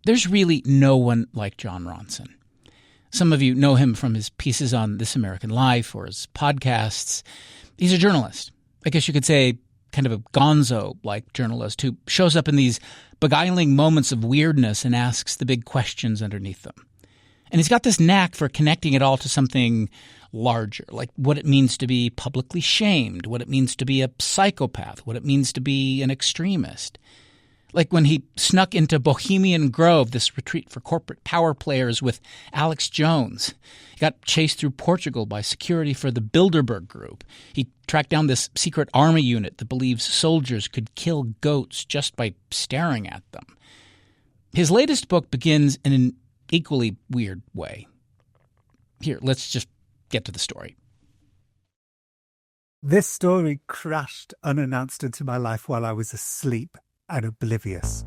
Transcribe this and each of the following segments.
There's really no one like Jon Ronson. Some of you know him from his pieces on This American Life or his podcasts. He's a journalist. I guess you could say kind of a gonzo-like journalist who shows up in these beguiling moments of weirdness and asks the big questions underneath them. And he's got this knack for connecting it all to something larger, like what it means to be publicly shamed, what it means to be a psychopath, what it means to be an extremist. Like when he snuck into Bohemian Grove, this retreat for corporate power players with Alex Jones. He got chased through Portugal by security for the Bilderberg Group. He tracked down this secret army unit that believes soldiers could kill goats just by staring at them. His latest book begins in an equally weird way. Here, let's just get to the story. This story crashed unannounced into my life while I was asleep and oblivious.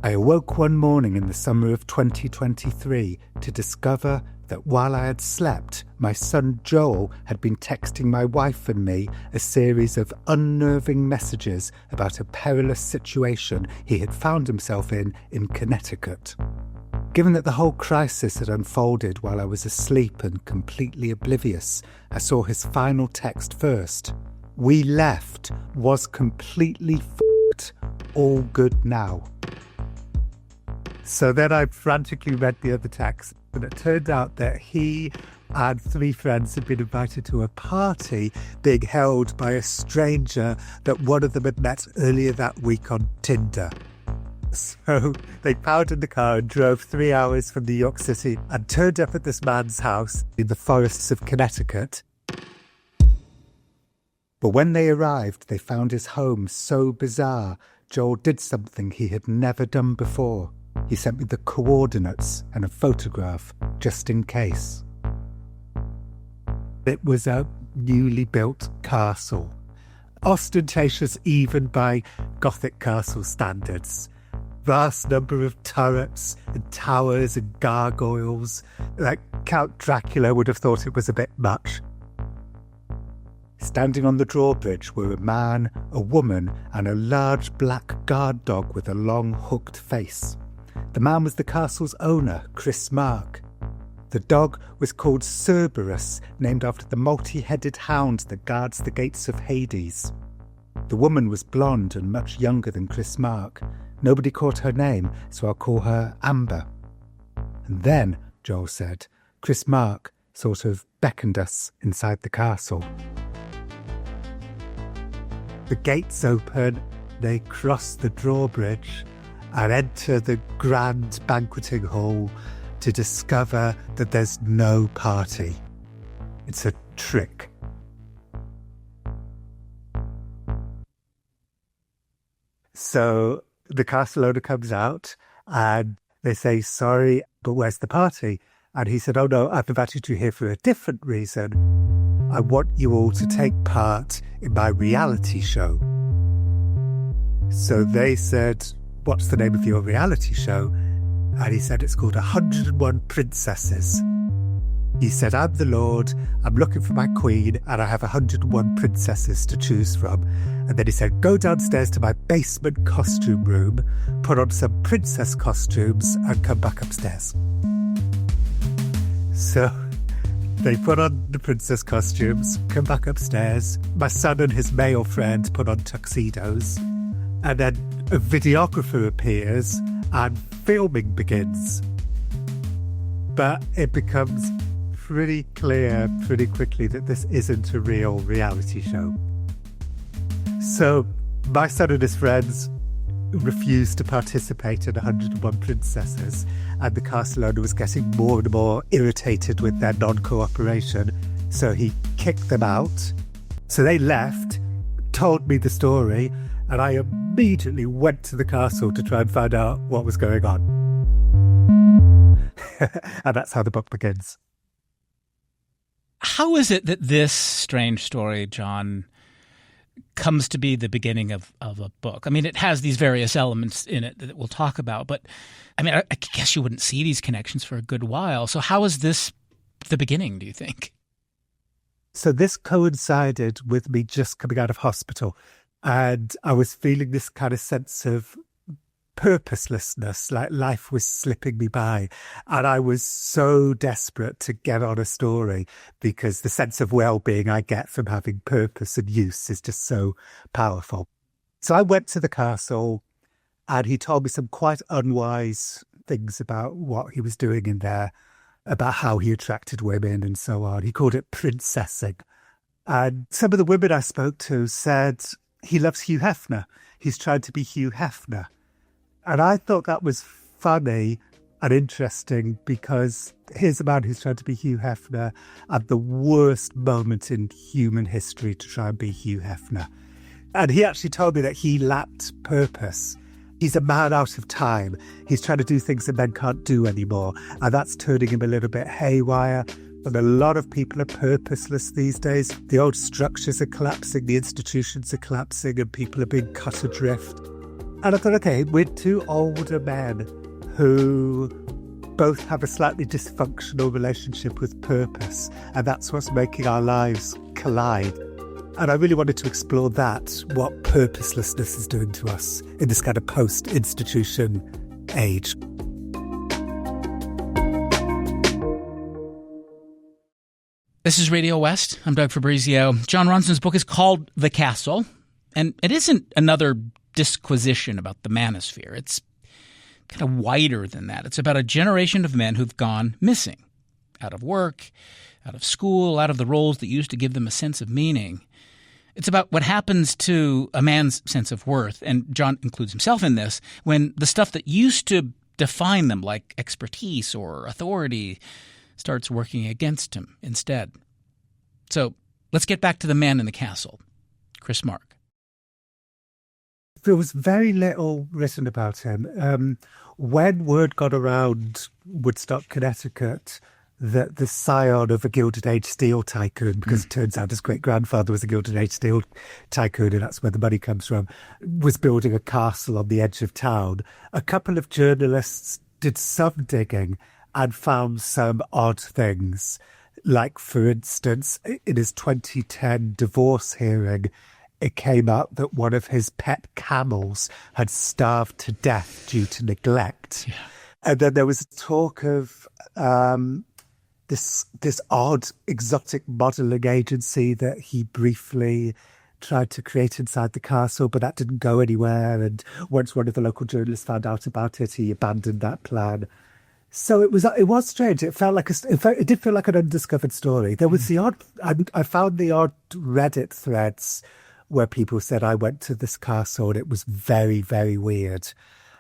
I awoke one morning in the summer of 2023 to discover that while I had slept, my son Joel had been texting my wife and me a series of unnerving messages about a perilous situation he had found himself in Connecticut. Given that the whole crisis had unfolded while I was asleep and completely oblivious, I saw his final text first. "We left, was completely f***ed, all good now." So then I frantically read the other text, and it turned out that he and 3 friends had been invited to a party being held by a stranger that one of them had met earlier that week on Tinder. So they pounded the car and drove 3 hours from New York City and turned up at this man's house in the forests of Connecticut. But when they arrived, they found his home so bizarre, Joel did something he had never done before. He sent me the coordinates and a photograph, just in case. It was a newly built castle, ostentatious even by Gothic castle standards. Vast number of turrets and towers and gargoyles. Like Count Dracula would have thought it was a bit much. Standing on the drawbridge were a man, a woman, and a large black guard dog with a long hooked face. The man was the castle's owner, Chris Mark. The dog was called Cerberus, named after the multi-headed hound that guards the gates of Hades. The woman was blonde and much younger than Chris Mark. Nobody caught her name, so I'll call her Amber. And then, Joel said, Chris Mark sort of beckoned us inside the castle. The gates open, they cross the drawbridge and enter the grand banqueting hall to discover that there's no party. It's a trick. So the castle owner comes out and they say, "Sorry, but where's the party?" And he said, "Oh no, I've invited you here for a different reason. I want you all to take part in my reality show." So they said, "What's the name of your reality show?" And he said, "It's called 101 Princesses." He said, "I'm the Lord, I'm looking for my queen, and I have 101 princesses to choose from." And then he said, "Go downstairs to my basement costume room, put on some princess costumes, and come back upstairs." So they put on the princess costumes, come back upstairs. My son and his male friend put on tuxedos. And then a videographer appears and filming begins. But it becomes pretty clear pretty quickly that this isn't a real reality show. So my son and his friends refused to participate in 101 Princesses, and the castle owner was getting more and more irritated with their non-cooperation, so he kicked them out. So they left, told me the story, and I immediately went to the castle to try and find out what was going on. And that's how the book begins. How is it that this strange story, Jon, comes to be the beginning of a book? I mean, it has these various elements in it that we'll talk about, but I mean, I guess you wouldn't see these connections for a good while. So how is this the beginning, do you think? So this coincided with me just coming out of hospital, and I was feeling this kind of sense of purposelessness, like life was slipping me by. And I was so desperate to get on a story because the sense of well-being I get from having purpose and use is just so powerful. So I went to the castle and he told me some quite unwise things about what he was doing in there, about how he attracted women and so on. He called it princessing. And some of the women I spoke to said he loves Hugh Hefner. He's trying to be Hugh Hefner. And I thought that was funny and interesting because here's a man who's trying to be Hugh Hefner at the worst moment in human history to try and be Hugh Hefner. And he actually told me that he lacked purpose. He's a man out of time. He's trying to do things that men can't do anymore. And that's turning him a little bit haywire. And a lot of people are purposeless these days. The old structures are collapsing, the institutions are collapsing, and people are being cut adrift. And I thought, okay, we're two older men who both have a slightly dysfunctional relationship with purpose, and that's what's making our lives collide. And I really wanted to explore that, what purposelessness is doing to us in this kind of post-institution age. This is Radio West. I'm Doug Fabrizio. Jon Ronson's book is called The Castle, and it isn't another disquisition about the manosphere. It's kind of wider than that. It's about a generation of men who've gone missing, out of work, out of school, out of the roles that used to give them a sense of meaning. It's about what happens to a man's sense of worth, and Jon includes himself in this, when the stuff that used to define them, like expertise or authority, starts working against him instead. So let's get back to the man in the castle, Chris Mark. There was very little written about him. When word got around Woodstock, Connecticut, that the scion of a Gilded Age steel tycoon, because it turns out his great-grandfather was a Gilded Age steel tycoon, and that's where the money comes from, was building a castle on the edge of town, a couple of journalists did some digging and found some odd things. Like, for instance, in his 2010 divorce hearing, it came out that one of his pet camels had starved to death due to neglect. Yeah. And then there was talk of this odd exotic modelling agency that he briefly tried to create inside the castle, but that didn't go anywhere. And once one of the local journalists found out about it, he abandoned that plan. So it was strange. It did feel like an undiscovered story. There was I found the odd Reddit threads where people said, I went to this castle and it was very, very weird.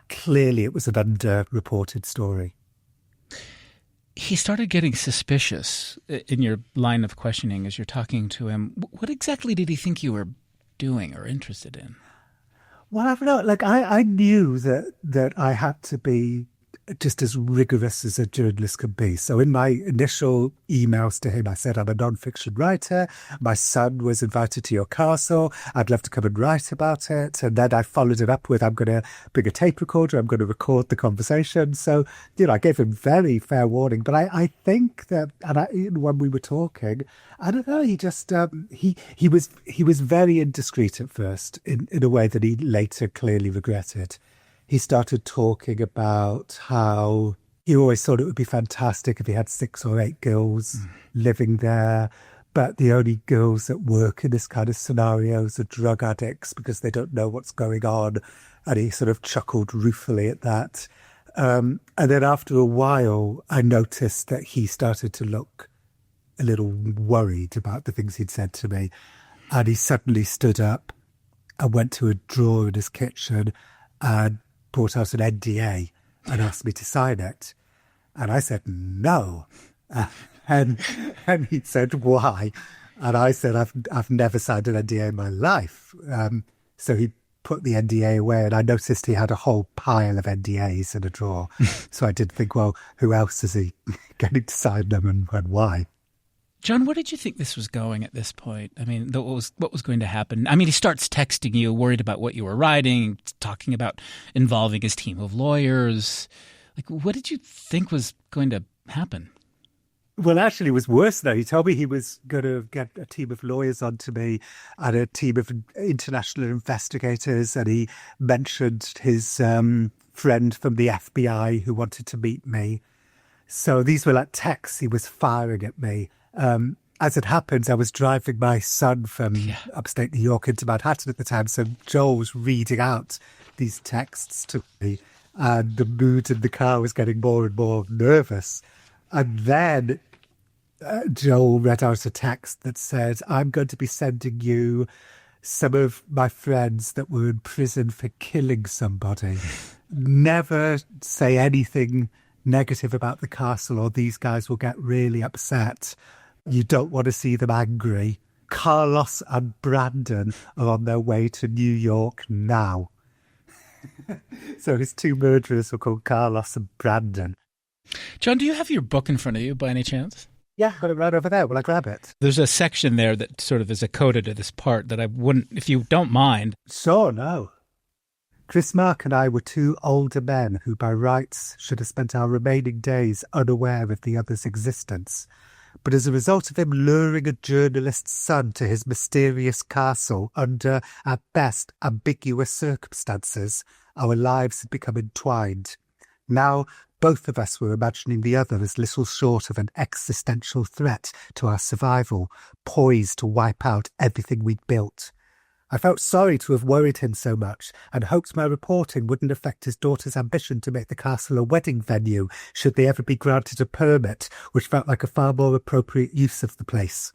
Clearly it was an underreported story. He started getting suspicious in your line of questioning as you're talking to him. What exactly did he think you were doing or interested in? Well, I don't know. Like, I knew that I had to be just as rigorous as a journalist can be. So in my initial emails to him, I said, I'm a non-fiction writer. My son was invited to your castle. I'd love to come and write about it. And then I followed it up with, I'm going to bring a tape recorder. I'm going to record the conversation. So, I gave him very fair warning. But I think that, when we were talking, I don't know, he just, he was very indiscreet at first in a way that he later clearly regretted. He started talking about how he always thought it would be fantastic if he had 6 or 8 girls living there, but the only girls that work in this kind of scenarios are drug addicts because they don't know what's going on. And he sort of chuckled ruefully at that. And then after a while, I noticed that he started to look a little worried about the things he'd said to me. And he suddenly stood up and went to a drawer in his kitchen and brought out an NDA and asked me to sign it. And I said, no. And he said, why? And I said, I've never signed an NDA in my life. So he put the NDA away, and I noticed he had a whole pile of NDAs in a drawer. So I did think, well, who else is he getting to sign them and why? Jon, where did you think this was going at this point? I mean, what was going to happen? I mean, he starts texting you, worried about what you were writing, talking about involving his team of lawyers. Like, what did you think was going to happen? Well, actually, it was worse, though. He told me he was going to get a team of lawyers onto me and a team of international investigators, and he mentioned his friend from the FBI who wanted to meet me. So these were like texts he was firing at me. As it happens, I was driving my son from upstate New York into Manhattan at the time, so Joel was reading out these texts to me, and the mood in the car was getting more and more nervous. And then Joel read out a text that said, I'm going to be sending you some of my friends that were in prison for killing somebody. Never say anything negative about the castle or these guys will get really upset. You don't want to see them angry. Carlos and Brandon are on their way to New York now. So his two murderers were called Carlos and Brandon. John, do you have your book in front of you by any chance? Yeah, I've got it right over there. Will I grab it? There's a section there that sort of is a coda to this part that I wouldn't, if you don't mind. Sure, no. Chris Mark and I were two older men who by rights should have spent our remaining days unaware of the other's existence. But as a result of him luring a journalist's son to his mysterious castle under, at best, ambiguous circumstances, our lives had become entwined. Now, both of us were imagining the other as little short of an existential threat to our survival, poised to wipe out everything we'd built. I felt sorry to have worried him so much and hoped my reporting wouldn't affect his daughter's ambition to make the castle a wedding venue should they ever be granted a permit, which felt like a far more appropriate use of the place.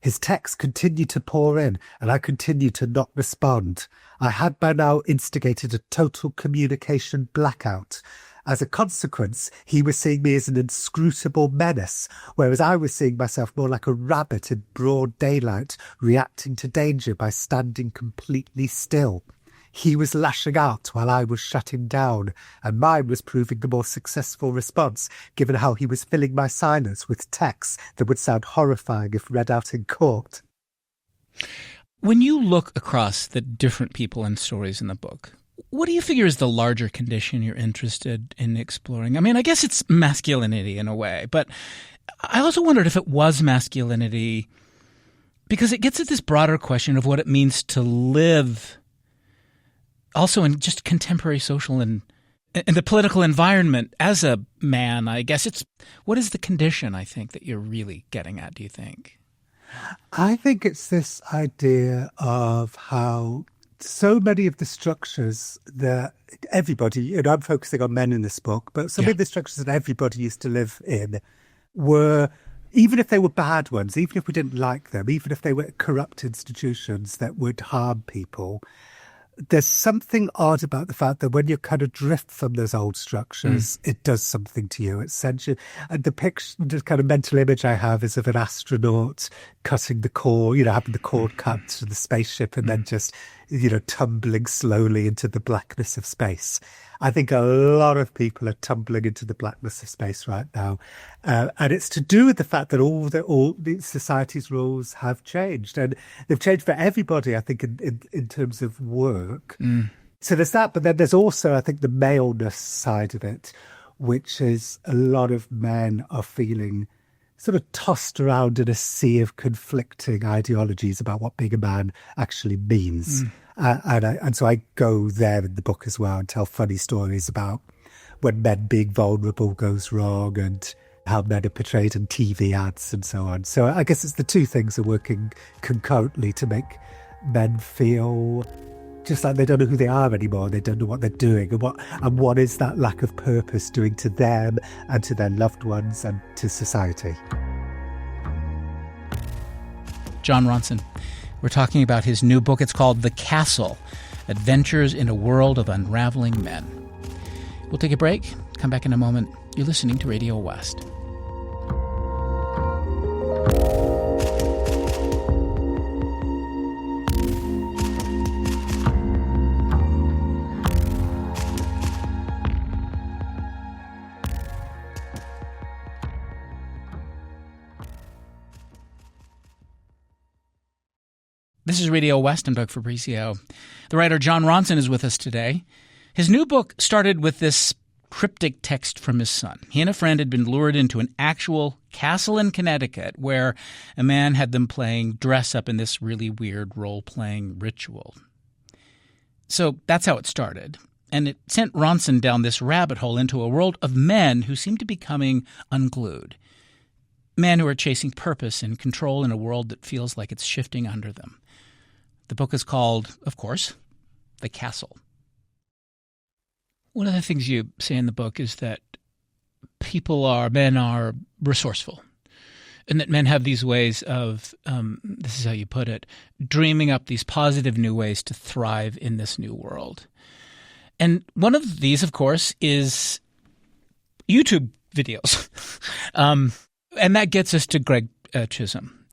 His texts continued to pour in, and I continued to not respond. I had by now instigated a total communication blackout. As a consequence, he was seeing me as an inscrutable menace, whereas I was seeing myself more like a rabbit in broad daylight, reacting to danger by standing completely still. He was lashing out while I was shutting down, and mine was proving the more successful response, given how he was filling my silence with texts that would sound horrifying if read out in court. When you look across the different people and stories in the book, what do you figure is the larger condition you're interested in exploring? I mean, I guess it's masculinity in a way, but I also wondered if it was masculinity because it gets at this broader question of what it means to live also in just contemporary social and the political environment as a man. I guess it's what is the condition, I think, that you're really getting at, do you think? I think it's this idea of how so many of the structures that everybody, and I'm focusing on men in this book, but so many of the structures that everybody used to live in were, even if they were bad ones, even if we didn't like them, even if they were corrupt institutions that would harm people, there's something odd about the fact that when you kind of drift from those old structures, it does something to you. It sends you, and the picture, the kind of mental image I have is of an astronaut cutting the cord, having the cord cut to the spaceship and then just, tumbling slowly into the blackness of space. I think a lot of people are tumbling into the blackness of space right now. And it's to do with the fact that all the society's rules have changed. And they've changed for everybody, I think, in terms of work. So there's that. But then there's also, I think, the maleness side of it, which is a lot of men are feeling sort of tossed around in a sea of conflicting ideologies about what being a man actually means. And so I go there in the book as well and tell funny stories about when men being vulnerable goes wrong and how men are portrayed in TV ads and so on. So I guess it's the two things are working concurrently to make men feel just like they don't know who they are anymore. They don't know what they're doing. And what is that lack of purpose doing to them and to their loved ones and to society? Jon Ronson. We're talking about his new book. It's called The Castle, Adventures in a World of Unraveling Men. We'll take a break. Come back in a moment. You're listening to Radio West. This is Radio West. I'm Doug Fabrizio. The writer Jon Ronson is with us today. His new book started with this cryptic text from his son. He and a friend had been lured into an actual castle in Connecticut where a man had them playing dress up in this really weird role-playing ritual. So that's how it started. And it sent Ronson down this rabbit hole into a world of men who seem to be becoming unglued. Men who are chasing purpose and control in a world that feels like it's shifting under them. The book is called, of course, The Castle. One of the things you say in the book is that men are resourceful, and that men have these ways of, this is how you put it, dreaming up these positive new ways to thrive in this new world. And one of these, of course, is YouTube videos. And that gets us to Greg Chisholm.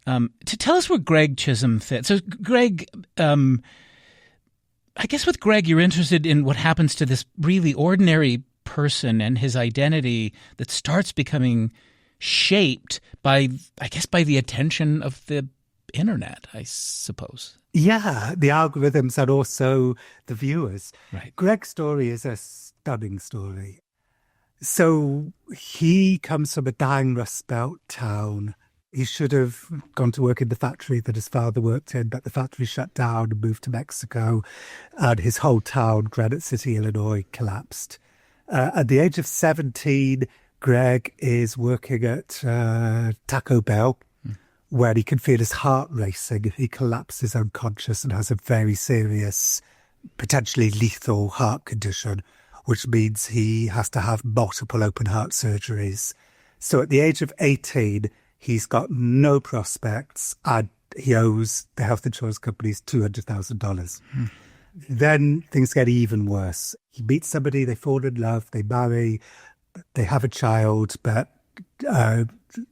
To tell us where Greg Chisholm fits. So Greg, I guess with Greg, you're interested in what happens to this really ordinary person and his identity that starts becoming shaped by the attention of the internet, I suppose. Yeah, the algorithms and also the viewers. Right. Greg's story is a stunning story. So he comes from a dying Rust Belt town. He should have gone to work in the factory that his father worked in, but the factory shut down and moved to Mexico, and his whole town, Granite City, Illinois, collapsed. At the age of 17, Greg is working at Taco Bell, where he can feel his heart racing. He collapses unconscious and has a very serious, potentially lethal heart condition, which means he has to have multiple open heart surgeries. So at the age of 18, he's got no prospects and he owes the health insurance companies $200,000. Then things get even worse. He meets somebody, they fall in love, they marry, they have a child, but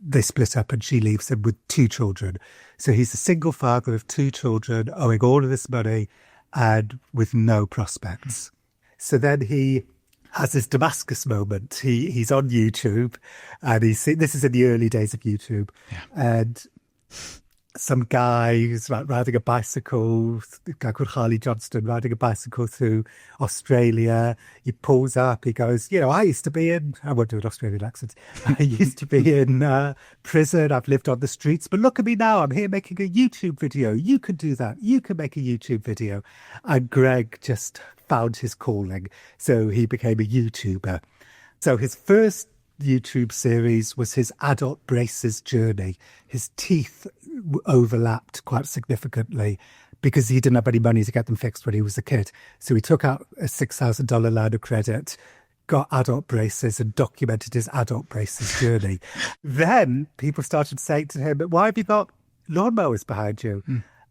they split up and she leaves him with 2 children. So he's a single father of 2 children, owing all of this money and with no prospects. So then he has this Damascus moment. He's on YouTube and this is in the early days of YouTube. Yeah. And some guy who's riding a bicycle, a guy called Harley Johnston, riding a bicycle through Australia. He pulls up, he goes, I used to be I won't do an Australian accent. I used to be in prison. I've lived on the streets, but look at me now. I'm here making a YouTube video. You could do that. You could make a YouTube video. And Greg just found his calling. So he became a YouTuber. So his first YouTube series was his adult braces journey. His teeth overlapped quite significantly because he didn't have any money to get them fixed when he was a kid. So he took out a $6,000 line of credit, got adult braces and documented his adult braces journey. Then people started saying to him, why have you got lawnmowers behind you?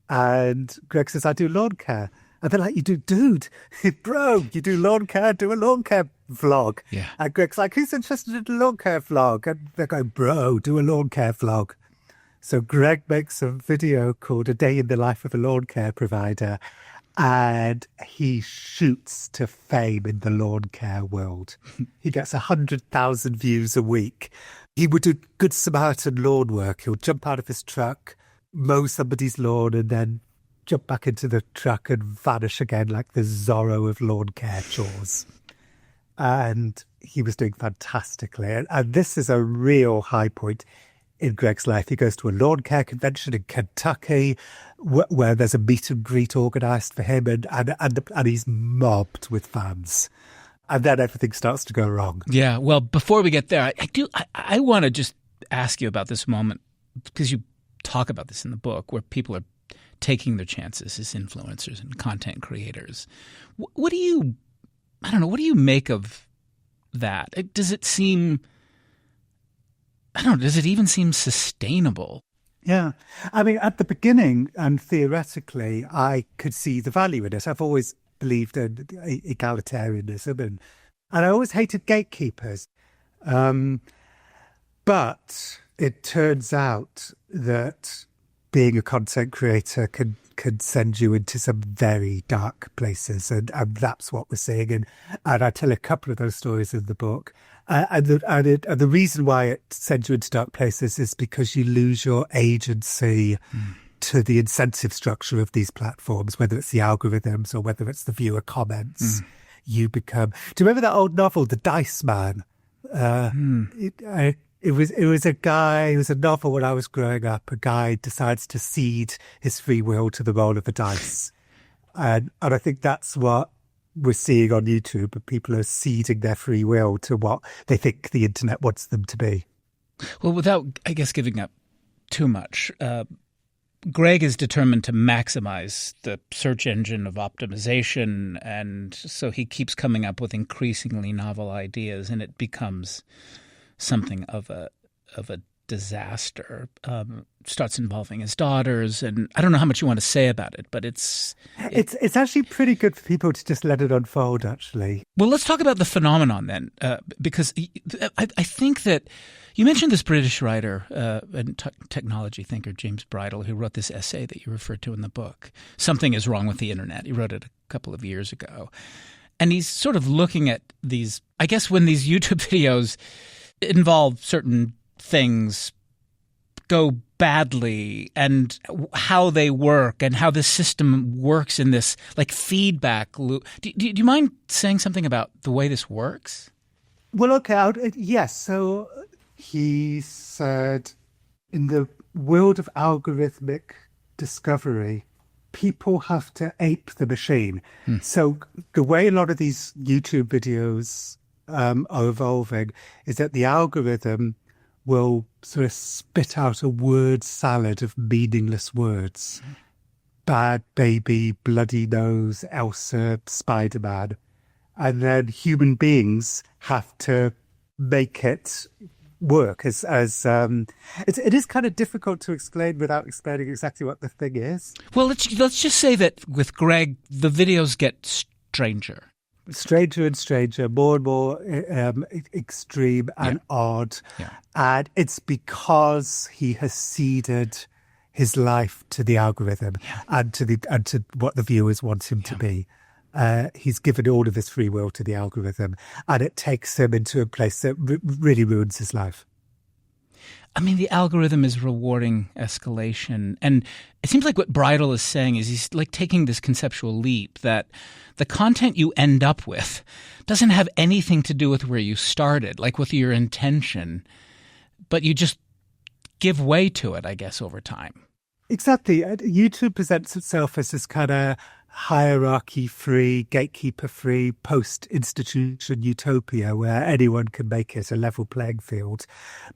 And Greg says, I do lawn care. And they're like, you do, dude, bro, you do lawn care, do a lawn care vlog. Yeah. And Greg's like, who's interested in a lawn care vlog? And they're going, bro, do a lawn care vlog. So Greg makes a video called A Day in the Life of a Lawn Care Provider, and he shoots to fame in the lawn care world. He gets 100,000 views a week. He would do good Samaritan lawn work. He'll jump out of his truck, mow somebody's lawn, and then jump back into the truck and vanish again like the Zorro of lawn care chores. And he was doing fantastically. And this is a real high point in Greg's life. He goes to a lawn care convention in Kentucky where there's a meet and greet organised for him and he's mobbed with fans. And then everything starts to go wrong. Yeah, well, before we get there, I want to just ask you about this moment because you talk about this in the book where people are taking their chances as influencers and content creators. What do you make of that? Does it even seem sustainable? Yeah. I mean, at the beginning and theoretically, I could see the value in it. I've always believed in egalitarianism and I always hated gatekeepers. But it turns out that being a content creator can send you into some very dark places, and that's what we're seeing. And I tell a couple of those stories in the book. And the reason why it sends you into dark places is because you lose your agency to the incentive structure of these platforms, whether it's the algorithms or whether it's the viewer comments. You become. Do you remember that old novel, The Dice Man? It was a guy, it was a novel when I was growing up. A guy decides to cede his free will to the roll of the dice. And I think that's what we're seeing on YouTube, but people are ceding their free will to what they think the internet wants them to be. Well, without, I guess, giving up too much, Greg is determined to maximize the search engine of optimization, and so he keeps coming up with increasingly novel ideas, and it becomes something of a disaster. Starts involving his daughters, and I don't know how much you want to say about it, but it's actually pretty good for people to just let it unfold, actually. Well, let's talk about the phenomenon then, because I think that you mentioned this British writer and technology thinker, James Bridle, who wrote this essay that you referred to in the book, Something is Wrong with the Internet. He wrote it a couple of years ago. And he's sort of looking at these, I guess when these YouTube videos involve certain things go badly and how they work and how the system works in this like feedback loop. Do you mind saying something about the way this works? Well, okay, yes. So he said in the world of algorithmic discovery, people have to ape the machine. So the way a lot of these YouTube videos are evolving is that the algorithm will sort of spit out a word salad of meaningless words. Bad baby, bloody nose, Elsa, Spider-Man. And then human beings have to make it work. It is kind of difficult to explain without explaining exactly what the thing is. Well, let's just say that with Greg, the videos get stranger. Stranger and stranger, more and more extreme and odd. Yeah. And it's because he has ceded his life to the algorithm and to what the viewers want him to be. He's given all of his free will to the algorithm, and it takes him into a place that really ruins his life. I mean, the algorithm is rewarding escalation. And it seems like what Bridle is saying is he's like taking this conceptual leap that the content you end up with doesn't have anything to do with where you started, like with your intention, but you just give way to it, I guess, over time. Exactly. YouTube presents itself as this kind of hierarchy-free, gatekeeper-free, post-institution utopia where anyone can make it a level playing field.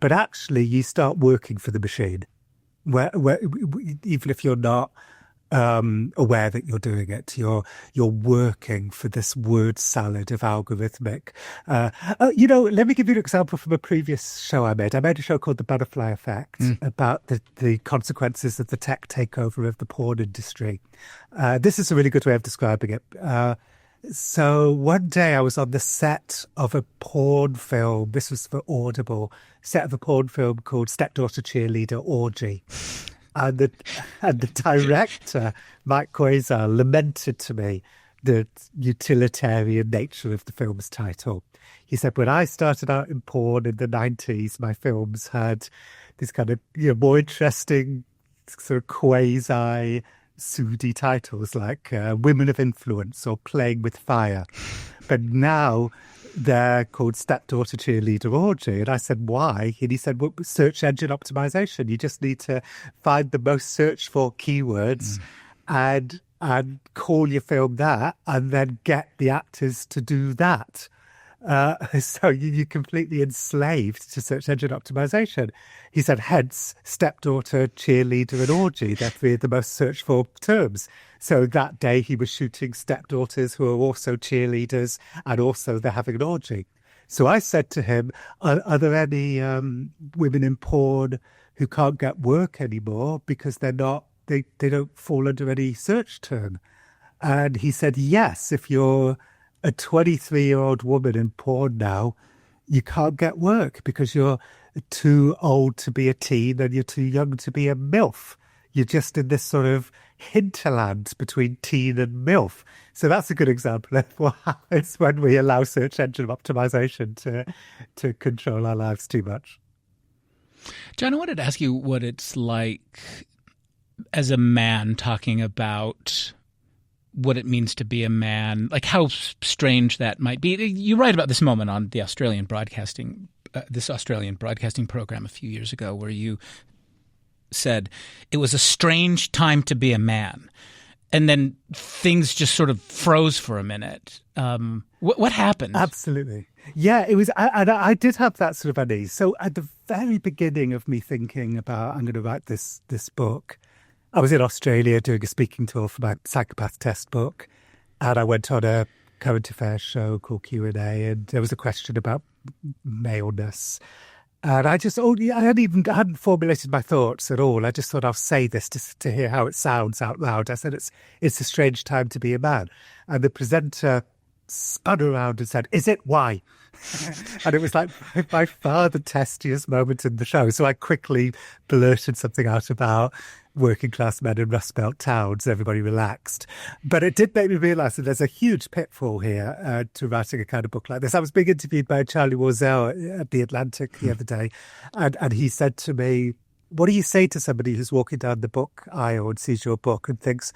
But actually, you start working for the machine, where even if you're not aware that you're doing it, you're working for this word salad of algorithmic. Let me give you an example from a previous show I made. I made a show called The Butterfly Effect about the consequences of the tech takeover of the porn industry. This is a really good way of describing it. So one day I was on the set of a porn film. This was for Audible. Set of a porn film called Stepdaughter Cheerleader Orgy. And the director, Mike Quasar, lamented to me the utilitarian nature of the film's title. He said, when I started out in porn in the 90s, my films had this kind of more interesting sort of quasi-Sudi titles like Women of Influence or Playing with Fire. But now they're called Stepdaughter Cheerleader Orgy. And I said, why? And he said, well, search engine optimization. You just need to find the most searched for keywords and call your film that and then get the actors to do that. So you're completely enslaved to search engine optimization. He said, hence, stepdaughter, cheerleader, and orgy. They're three of the most searched for terms. So that day he was shooting stepdaughters who are also cheerleaders, and also they're having an orgy. So I said to him, are there any women in porn who can't get work anymore because they don't fall under any search term? And he said, yes, if you're a 23-year-old woman in porn now, you can't get work because you're too old to be a teen and you're too young to be a MILF. You're just in this sort of hinterland between teen and MILF. So that's a good example of what happens when we allow search engine optimization to control our lives too much. Jon, I wanted to ask you what it's like as a man talking about what it means to be a man, like how strange that might be. You write about this moment on the Australian broadcasting program a few years ago where you said it was a strange time to be a man. and then things just sort of froze for a minute. What happened? Absolutely. Yeah, it was, I did have that sort of unease. So at the very beginning of me thinking about, I'm going to write this book, I was in Australia doing a speaking tour for my psychopath test book, and I went on a current affairs show called Q&A, and there was a question about maleness. And I just, I hadn't formulated my thoughts at all. I just thought I'll say this to hear how it sounds out loud. I said, it's a strange time to be a man. And the presenter spun around and said, is it? Why? And it was like by far the testiest moment in the show. So I quickly blurted something out about working class men in Rust Belt towns. Everybody relaxed. But it did make me realise that there's a huge pitfall here to writing a kind of book like this. I was being interviewed by Charlie Warzel at The Atlantic the other day, and he said to me, what do you say to somebody who's walking down the book aisle and sees your book and thinks,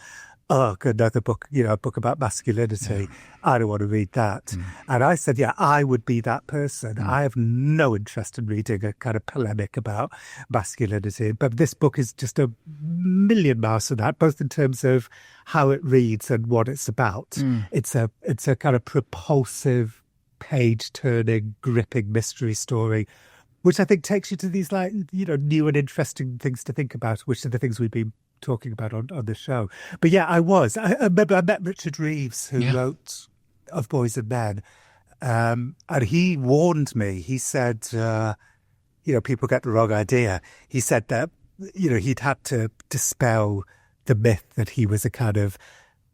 oh, another book, a book about masculinity. I don't want to read that. And I said, yeah, I would be that person. I have no interest in reading a kind of polemic about masculinity. But this book is just a million miles from that, both in terms of how it reads and what it's about. It's a kind of propulsive, page-turning, gripping mystery story, which I think takes you to these new and interesting things to think about, which are the things we've been talking about on the show. But yeah, I remember I met Richard Reeves, who wrote Of Boys and Men, and he warned me. He said, people get the wrong idea. He said that, he'd had to dispel the myth that he was a kind of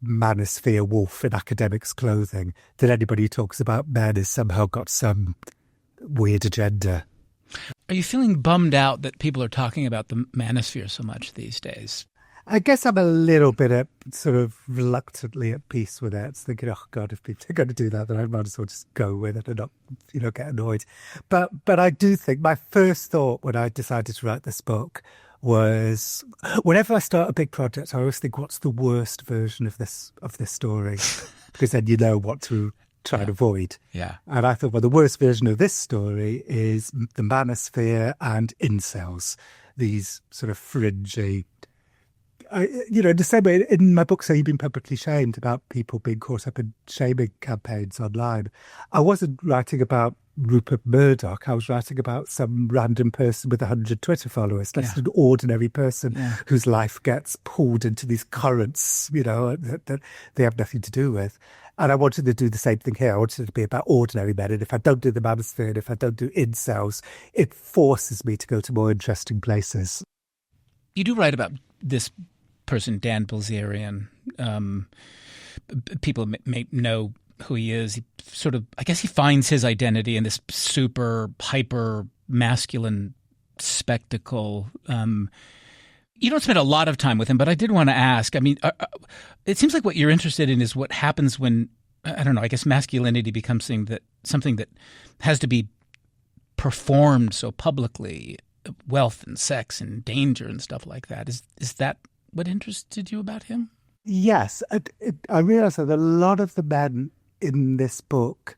manosphere wolf in academics' clothing, that anybody who talks about men has somehow got some weird agenda. Are you feeling bummed out that people are talking about the manosphere so much these days? I guess I'm a little bit sort of reluctantly at peace with it. It's thinking, oh God, if people are going to do that, then I might as well just go with it and not, get annoyed. But I do think my first thought when I decided to write this book was, whenever I start a big project, I always think, what's the worst version of this story? Because then you know what to try and avoid. Yeah. And I thought, well, the worst version of this story is the manosphere and incels, these sort of fringy. In the same way, in my book, So You've Been Publicly Shamed, about people being caught up in shaming campaigns online, I wasn't writing about Rupert Murdoch. I was writing about some random person with 100 Twitter followers. That's an ordinary person whose life gets pulled into these currents, that they have nothing to do with. And I wanted to do the same thing here. I wanted it to be about ordinary men. And if I don't do the manosphere, and if I don't do incels, it forces me to go to more interesting places. You do write about this person, Dan Bilzerian. People may know who he is. He sort of, I guess he finds his identity in this super hyper masculine spectacle. You don't spend a lot of time with him, but I did want to ask, I mean, it seems like what you're interested in is what happens when, I don't know, I guess masculinity becomes something that has to be performed so publicly, wealth and sex and danger and stuff like that. Is that what interested you about him? Yes. I realised that a lot of the men in this book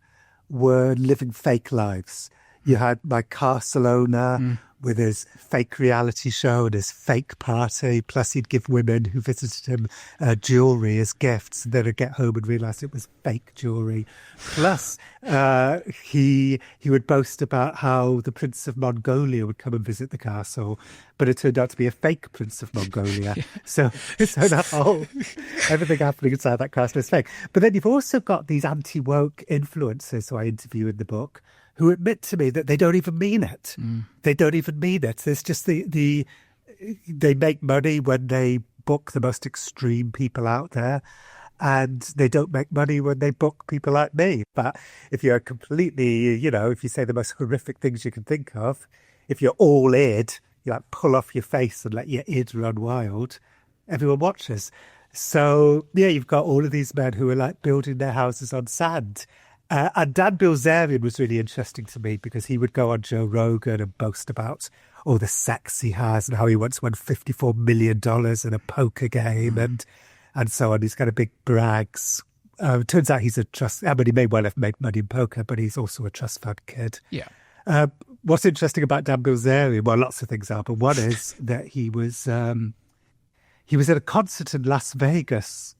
were living fake lives. You had Mike Barcelona with his fake reality show and his fake party. Plus, he'd give women who visited him jewellery as gifts. And then he'd get home and realise it was fake jewellery. Plus, he would boast about how the Prince of Mongolia would come and visit the castle, but it turned out to be a fake Prince of Mongolia. So that whole everything happening inside that castle is fake. But then you've also got these anti-woke influencers who I interview in the book, who admit to me that they don't even mean it. They don't even mean it. There's just they make money when they book the most extreme people out there, and they don't make money when they book people like me. But if you're completely, if you say the most horrific things you can think of, if you're all id, you pull off your face and let your id run wild, everyone watches. So, you've got all of these men who are building their houses on sand. And Dan Bilzerian was really interesting to me because he would go on Joe Rogan and boast about all the sex he has and how he once won $54 million in a poker game and so on. These kind of big brags. It turns out he's he may well have made money in poker, but he's also a trust fund kid. Yeah. What's interesting about Dan Bilzerian? Well, lots of things are, but one is that he he was at a concert in Las Vegas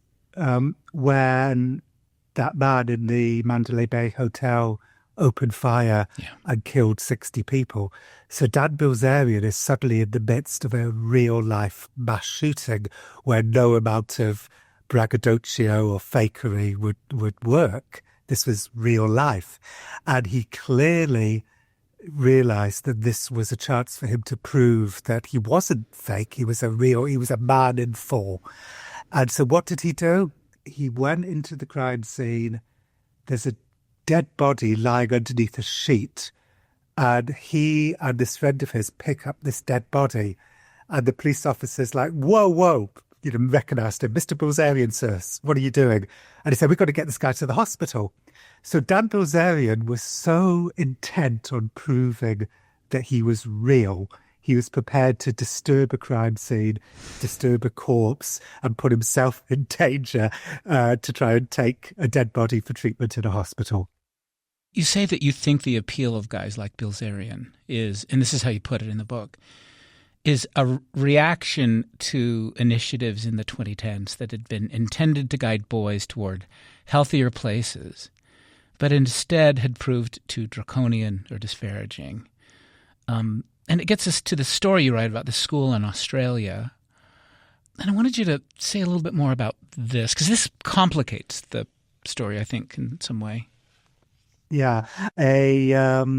when that man in the Mandalay Bay Hotel opened fire and killed 60 people. So Dan Bilzerian is suddenly in the midst of a real-life mass shooting where no amount of braggadocio or fakery would work. This was real life. And he clearly realized that this was a chance for him to prove that he wasn't fake. He was a man in full. And so what did he do? He went into the crime scene. There's a dead body lying underneath a sheet. And he and this friend of his pick up this dead body. And the police officer's like, whoa, recognized him. Mr. Bilzerian, sir, what are you doing? And he said, we've got to get this guy to the hospital. So Dan Bilzerian was so intent on proving that he was real. He was prepared to disturb a crime scene, disturb a corpse, and put himself in danger to try and take a dead body for treatment in a hospital. You say that you think the appeal of guys like Bilzerian is, and this is how you put it in the book, is a reaction to initiatives in the 2010s that had been intended to guide boys toward healthier places, but instead had proved too draconian or disparaging. And it gets us to the story you write about the school in Australia. And I wanted you to say a little bit more about this, because this complicates the story, I think, in some way. Yeah, a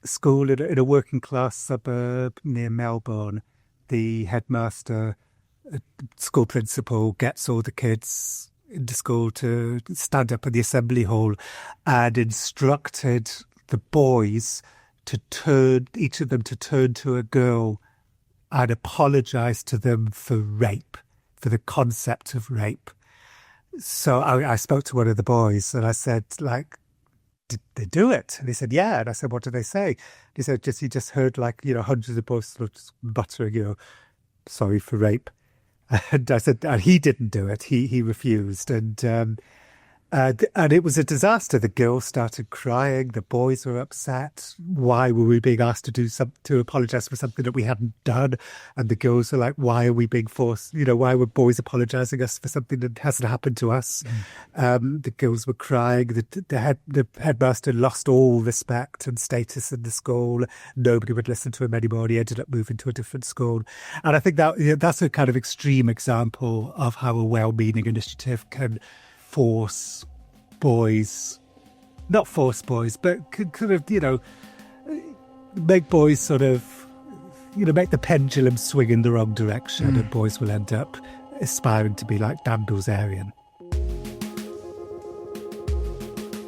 school in a working class suburb near Melbourne. The headmaster, school principal, gets all the kids into school to stand up in the assembly hall and instructed the boys each of them to turn to a girl and apologize to them for rape, for the concept of rape. So I spoke to one of the boys and I said, did they do it? And he said, yeah. And I said, what did they say? He said, he just heard hundreds of boys muttering, sorry for rape. And I said, and he didn't do it. He refused. And it was a disaster. The girls started crying. The boys were upset. Why were we being asked to apologize for something that we hadn't done? And the girls were like, why are we being forced? Why were boys apologizing us for something that hasn't happened to us? The girls were crying. The headmaster lost all respect and status in the school. Nobody would listen to him anymore. He ended up moving to a different school. And I think that's a kind of extreme example of how a well-meaning initiative can not force boys, but could kind of, make boys sort of, make the pendulum swing in the wrong direction and boys will end up aspiring to be like Dan Bilzerian.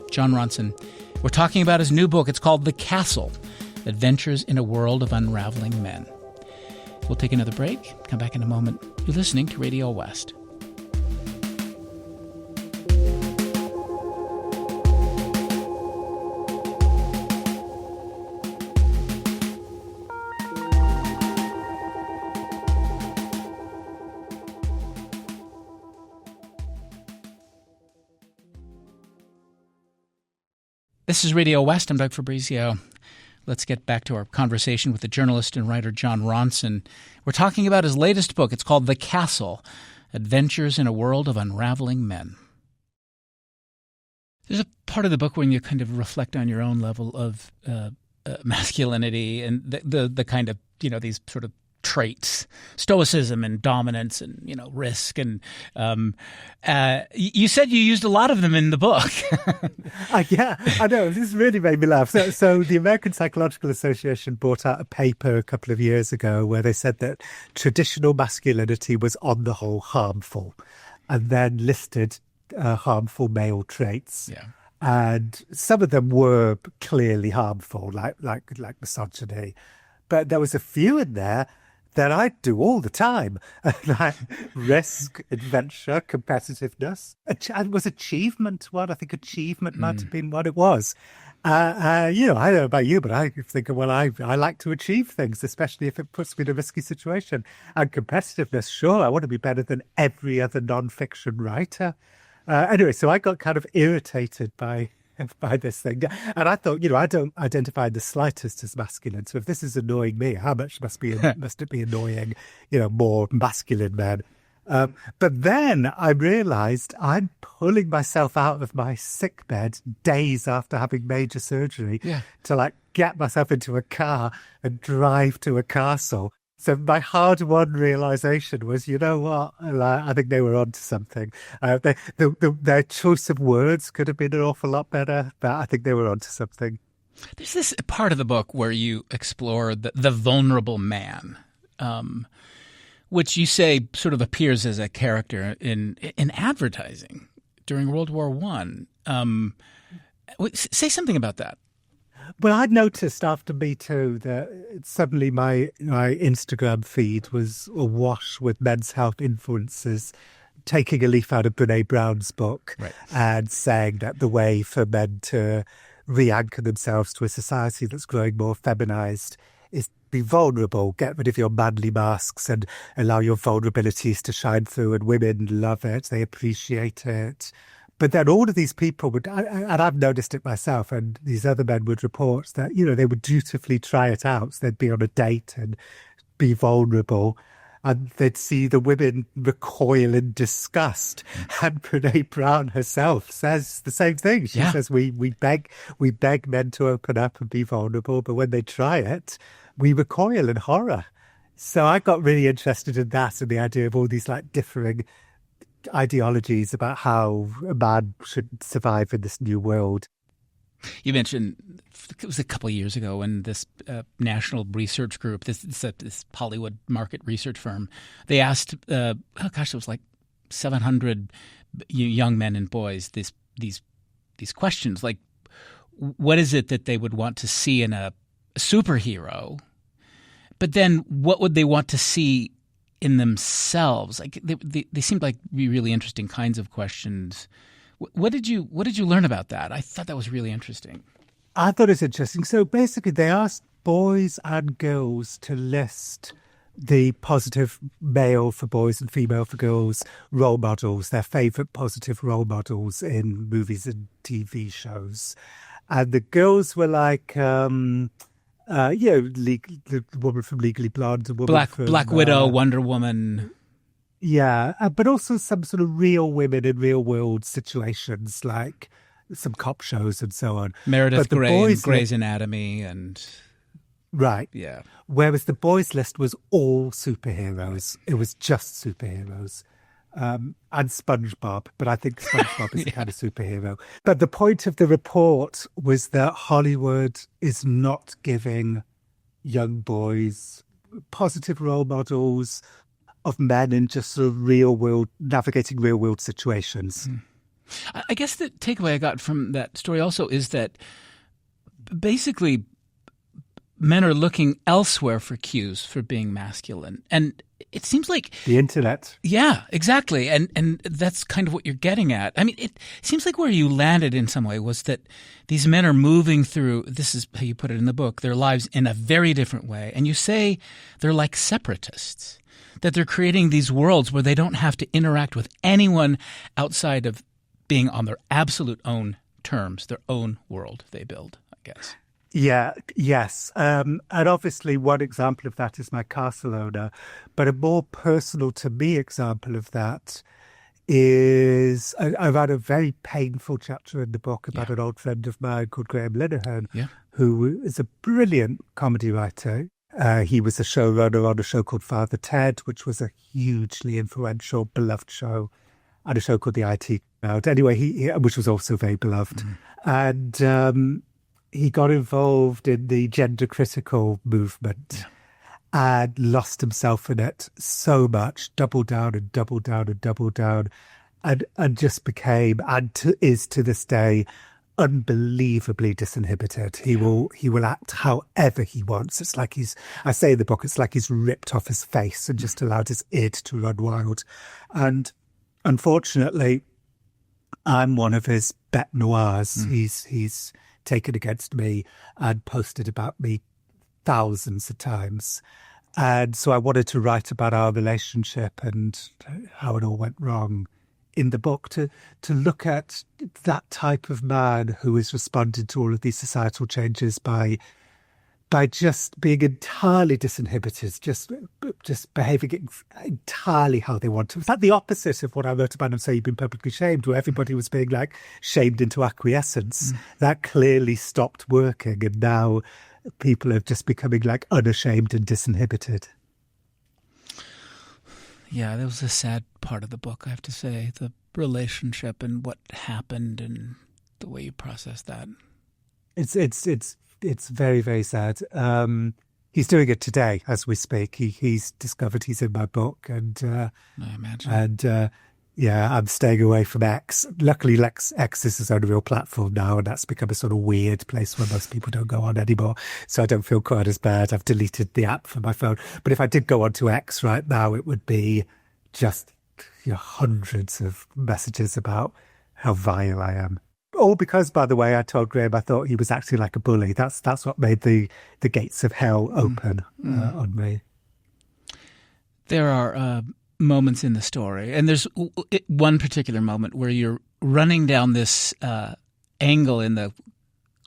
Jon Ronson. We're talking about his new book. It's called The Castle, Adventures in a World of Unraveling Men. We'll take another break. Come back in a moment. You're listening to Radio West. This is Radio West. I'm Doug Fabrizio. Let's get back to our conversation with the journalist and writer Jon Ronson. We're talking about his latest book. It's called The Castle, Adventures in a World of Unraveling Men. There's a part of the book when you kind of reflect on your own level of masculinity and the kind of, these sort of traits, stoicism and dominance and, risk. And you said you used a lot of them in the book. Yeah, I know. This really made me laugh. So the American Psychological Association brought out a paper a couple of years ago where they said that traditional masculinity was on the whole harmful and then listed harmful male traits. Yeah. And some of them were clearly harmful, like misogyny. But there was a few in there that I do all the time, like risk, adventure, competitiveness. Was achievement one? I think achievement might have been what it was. I don't know about you, but I think, I like to achieve things, especially if it puts me in a risky situation. And competitiveness, sure, I want to be better than every other non-fiction writer. Anyway, so I got kind of irritated by this thing. And I thought, I don't identify the slightest as masculine. So if this is annoying me, how much must it be annoying, more masculine men? But then I realized I'm pulling myself out of my sick bed days after having major surgery to like get myself into a car and drive to a castle. So my hard-won realization was, you know what? Like, I think they were onto something. Their choice of words could have been an awful lot better, but I think they were onto something. There's this part of the book where you explore the vulnerable man, which you say sort of appears as a character in advertising during World War I. Say something about that. Well, I'd noticed after Me Too that suddenly my Instagram feed was awash with men's health influencers taking a leaf out of Brene Brown's book and saying that the way for men to re-anchor themselves to a society that's growing more feminized is be vulnerable, get rid of your manly masks and allow your vulnerabilities to shine through, and women love it, they appreciate it. But then all of these people would, and I've noticed it myself, and these other men would report that, you know, they would dutifully try it out. So they'd be on a date and be vulnerable, and they'd see the women recoil in disgust. And Brene Brown herself says the same thing. She says, we beg men to open up and be vulnerable, but when they try it, we recoil in horror. So I got really interested in that and the idea of all these like differing ideologies about how a man should survive in this new world. You mentioned it was a couple of years ago when this national research group, this Hollywood market research firm, they asked, it was like 700 young men and boys these questions, like what is it that they would want to see in a superhero, but then what would they want to see in themselves? Like they seemed like really interesting kinds of questions. What did you learn about that? I thought that was really interesting. I thought it was interesting. So basically, they asked boys and girls to list the positive male for boys and female for girls role models, their favourite positive role models in movies and TV shows. And the girls were like, the woman from Legally Blonde, the woman from Black Widow, Wonder Woman. Yeah, but also some sort of real women in real world situations, like some cop shows and so on. Meredith Grey and Grey's Anatomy and... Right. Yeah. Whereas the boys' list was all superheroes. It was just superheroes. And SpongeBob, but I think SpongeBob is a kind of superhero. But the point of the report was that Hollywood is not giving young boys positive role models of men in just sort of real world, navigating real world situations. I guess the takeaway I got from that story also is that basically men are looking elsewhere for cues for being masculine. And it seems like the internet. Yeah, exactly. And that's kind of what you're getting at. I mean, it seems like where you landed in some way was that these men are moving through, this is how you put it in the book, their lives in a very different way. And you say they're like separatists, that they're creating these worlds where they don't have to interact with anyone outside of being on their absolute own terms, their own world they build, I guess. Yeah, yes. And obviously one example of that is my castle owner. But a more personal to me example of that is I've had a very painful chapter in the book about an old friend of mine called Graham Linehan, who is a brilliant comedy writer. He was a showrunner on a show called Father Ted, which was a hugely influential, beloved show, and a show called The IT Crowd. Anyway, he which was also very beloved. And he got involved in the gender critical movement and lost himself in it so much, doubled down and doubled down and doubled down, and just became, is to this day, unbelievably disinhibited. He will act however he wants. It's like I say in the book, it's like he's ripped off his face and just allowed his id to run wild. And unfortunately, I'm one of his bête noirs. He's taken against me and posted about me thousands of times. And so I wanted to write about our relationship and how it all went wrong in the book, to look at that type of man who is responding to all of these societal changes by by just being entirely disinhibited, just behaving entirely how they want to. It's like the opposite of what I wrote about and say you've been publicly shamed, where everybody was being like shamed into acquiescence. That clearly stopped working, and now people are just becoming like unashamed and disinhibited. Yeah, that was a sad part of the book, I have to say, the relationship and what happened and the way you process that. It's very, very sad. He's doing it today as we speak. He's discovered he's in my book, and I imagine. And I'm staying away from X. Luckily, X is his own real platform now, and that's become a sort of weird place where most people don't go on anymore. So I don't feel quite as bad. I've deleted the app from my phone. But if I did go onto X right now, it would be just hundreds of messages about how vile I am. All because, by the way, I told Graham I thought he was acting like a bully. That's what made the gates of hell open on me. There are moments in the story, and there's one particular moment where you're running down this angle in the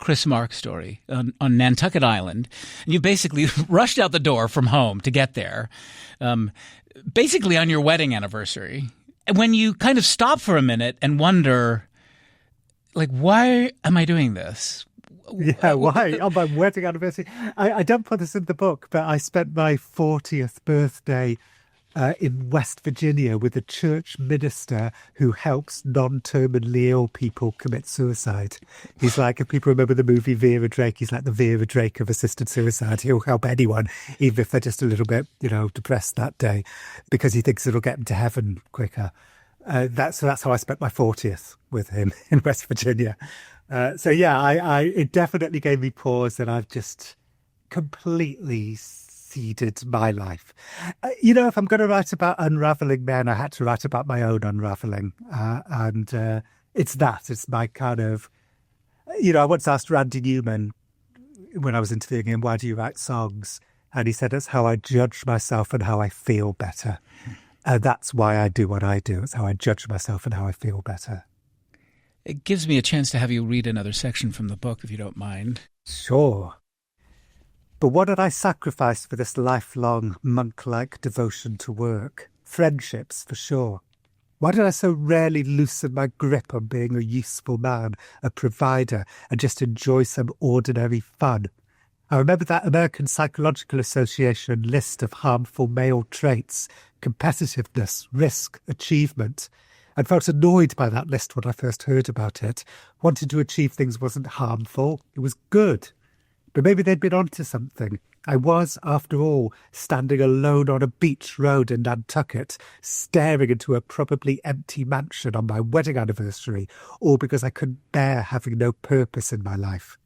Chris Mark story on Nantucket Island, and you basically rushed out the door from home to get there, basically on your wedding anniversary. And when you kind of stop for a minute and wonder, like, why am I doing this? Yeah, why? On my wedding anniversary. I don't put this in the book, but I spent my 40th birthday in West Virginia with a church minister who helps non-terminally ill people commit suicide. He's like, if people remember the movie Vera Drake, he's like the Vera Drake of assisted suicide. He'll help anyone, even if they're just a little bit, depressed that day, because he thinks it'll get them to heaven quicker. That's how I spent my 40th with him in West Virginia. It definitely gave me pause, and I've just completely ceded my life. If I'm going to write about unraveling men, I had to write about my own unraveling. It's my kind of, I once asked Randy Newman when I was interviewing him, why do you write songs? And he said, it's how I judge myself and how I feel better. And that's why I do what I do. It's how I judge myself and how I feel better. It gives me a chance to have you read another section from the book, if you don't mind. Sure. But what did I sacrifice for this lifelong monk-like devotion to work? Friendships, for sure. Why did I so rarely loosen my grip on being a useful man, a provider, and just enjoy some ordinary fun? I remember that American Psychological Association list of harmful male traits: competitiveness, risk, achievement. I felt annoyed by that list when I first heard about it. Wanting to achieve things wasn't harmful, it was good. But maybe they'd been onto something. I was, after all, standing alone on a beach road in Nantucket, staring into a probably empty mansion on my wedding anniversary, all because I couldn't bear having no purpose in my life.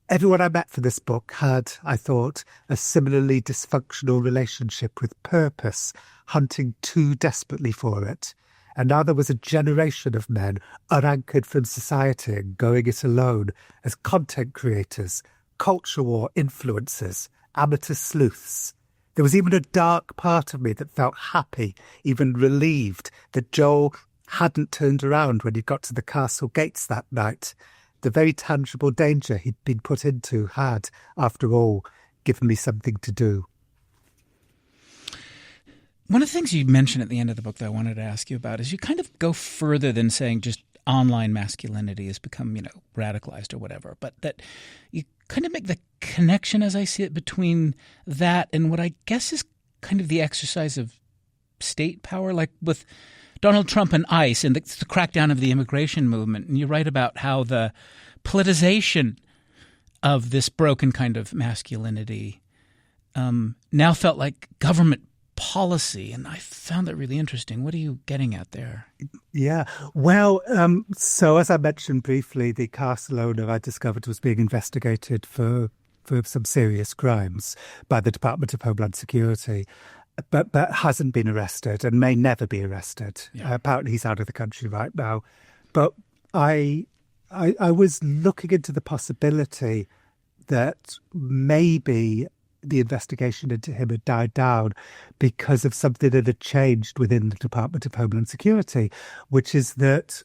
Everyone I met for this book had, I thought, a similarly dysfunctional relationship with purpose, hunting too desperately for it. And now there was a generation of men unanchored from society and going it alone as content creators, culture war influencers, amateur sleuths. There was even a dark part of me that felt happy, even relieved, that Joel hadn't turned around when he got to the castle gates that night. The very tangible danger he'd been put into had, after all, given me something to do. One of the things you mentioned at the end of the book that I wanted to ask you about is you kind of go further than saying just online masculinity has become, radicalized or whatever, but that you kind of make the connection, as I see it, between that and what I guess is kind of the exercise of state power, like with Donald Trump and ICE and the crackdown of the immigration movement. And you write about how the politicization of this broken kind of masculinity now felt like government policy. And I found that really interesting. What are you getting at there? Yeah, well, so as I mentioned briefly, the castle owner I discovered was being investigated for some serious crimes by the Department of Homeland Security, but hasn't been arrested and may never be arrested. Yeah. Apparently he's out of the country right now. But I was looking into the possibility that maybe the investigation into him had died down because of something that had changed within the Department of Homeland Security, which is that,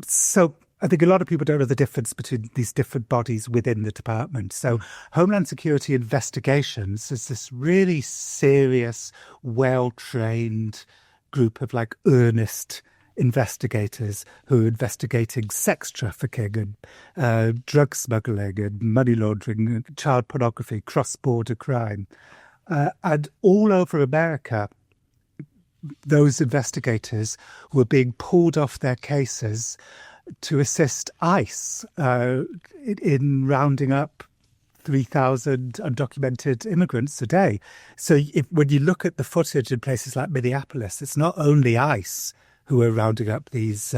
so I think a lot of people don't know the difference between these different bodies within the department. So Homeland Security Investigations is this really serious, well-trained group of like earnest investigators who are investigating sex trafficking and drug smuggling and money laundering, and child pornography, cross-border crime. And all over America, those investigators were being pulled off their cases to assist ICE in rounding up 3,000 undocumented immigrants a day. So when you look at the footage in places like Minneapolis, it's not only ICE who are rounding up these,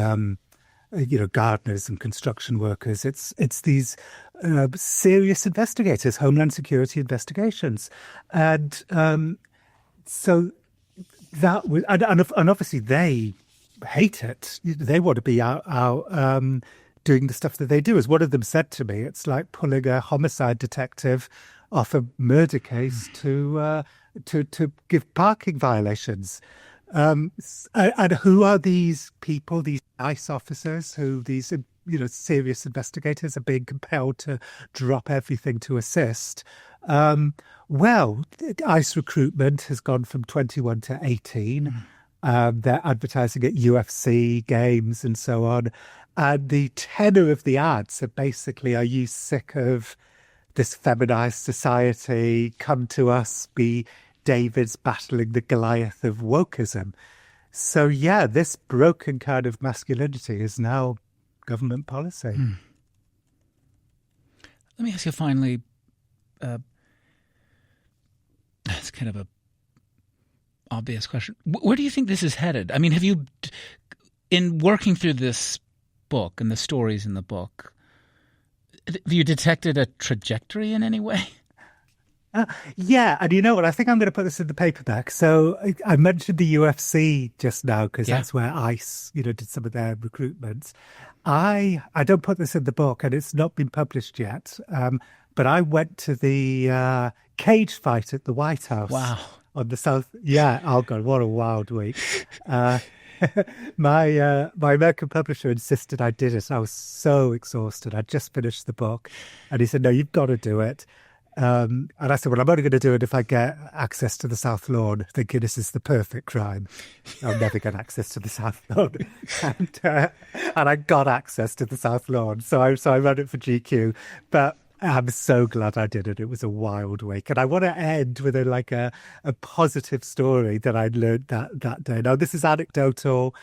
gardeners and construction workers. It's these serious investigators, Homeland Security Investigations, and so that was, and obviously they hate it. They want to be out doing the stuff that they do. As one of them said to me, it's like pulling a homicide detective off a murder case to give parking violations. And who are these people, these ICE officers, who these serious investigators are being compelled to drop everything to assist? Well, ICE recruitment has gone from 21 to 18. They're advertising at UFC games and so on. And the tenor of the ads are basically, are you sick of this feminized society? Come to us, be David's battling the Goliath of wokeism. So, yeah, this broken kind of masculinity is now government policy. Let me ask you finally, it's kind of a obvious question. Where do you think this is headed? I mean, have you, in working through this book and the stories in the book, have you detected a trajectory in any way? Yeah, and you know what? I think I'm going to put this in the paperback. So I mentioned the UFC just now because that's where ICE, did some of their recruitments. I don't put this in the book, and it's not been published yet. But I went to the cage fight at the White House. Wow. On the South. Yeah. Oh God, what a wild week. My American publisher insisted I did it. I was so exhausted. I'd just finished the book, and he said, "No, you've got to do it." And I said, well, I'm only going to do it if I get access to the South Lawn, thinking this is the perfect crime. I'll never get access to the South Lawn. And I got access to the South Lawn. So I ran it for GQ. But I'm so glad I did it. It was a wild week. And I want to end with a positive story that I learned that day. Now, this is anecdotal.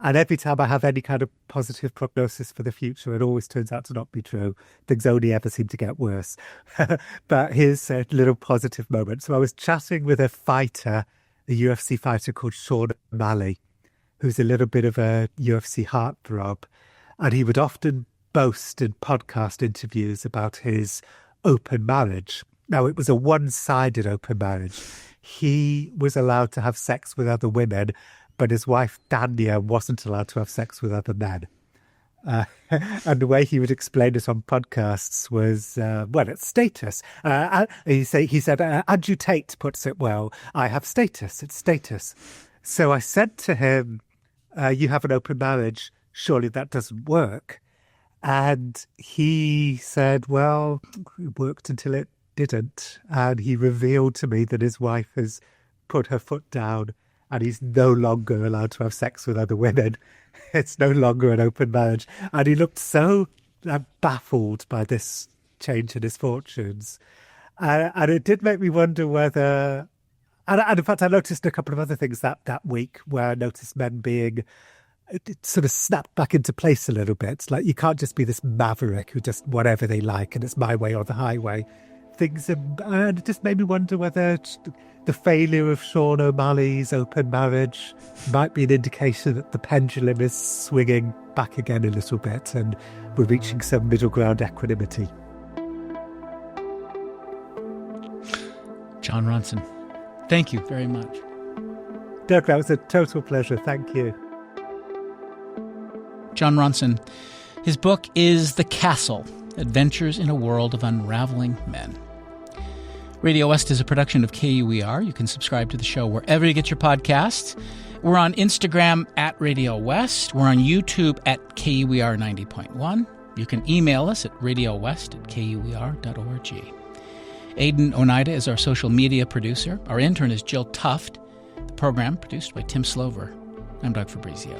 And every time I have any kind of positive prognosis for the future, it always turns out to not be true. Things only ever seem to get worse. But here's a little positive moment. So I was chatting with a fighter, a UFC fighter called Sean O'Malley, who's a little bit of a UFC heartthrob. And he would often boast in podcast interviews about his open marriage. Now, it was a one-sided open marriage. He was allowed to have sex with other women, but his wife, Dania, wasn't allowed to have sex with other men. And the way he would explain it on podcasts was, it's status. He said, Andrew Tate puts it well, I have status, it's status. So I said to him, you have an open marriage, surely that doesn't work. And he said, well, it worked until it didn't. And he revealed to me that his wife has put her foot down and he's no longer allowed to have sex with other women. It's no longer an open marriage. And he looked so baffled by this change in his fortunes. And it did make me wonder whether... And in fact, I noticed a couple of other things that week where I noticed men being... It sort of snapped back into place a little bit. Like, you can't just be this maverick who just whatever they like and it's my way or the highway. And it just made me wonder whether the failure of Sean O'Malley's open marriage might be an indication that the pendulum is swinging back again a little bit and we're reaching some middle ground equanimity. Jon Ronson, thank you very much. Doug, that was a total pleasure. Thank you. Jon Ronson. His book is The Castle, Adventures in a World of Unraveling Men. Radio West is a production of KUER. You can subscribe to the show wherever you get your podcasts. We're on Instagram at RadioWest. We're on YouTube at KUER 90.1. You can email us at radiowest@kuer.org. Aidan Oneida is our social media producer. Our intern is Jill Tuft. The program produced by Tim Slover. I'm Doug Fabrizio.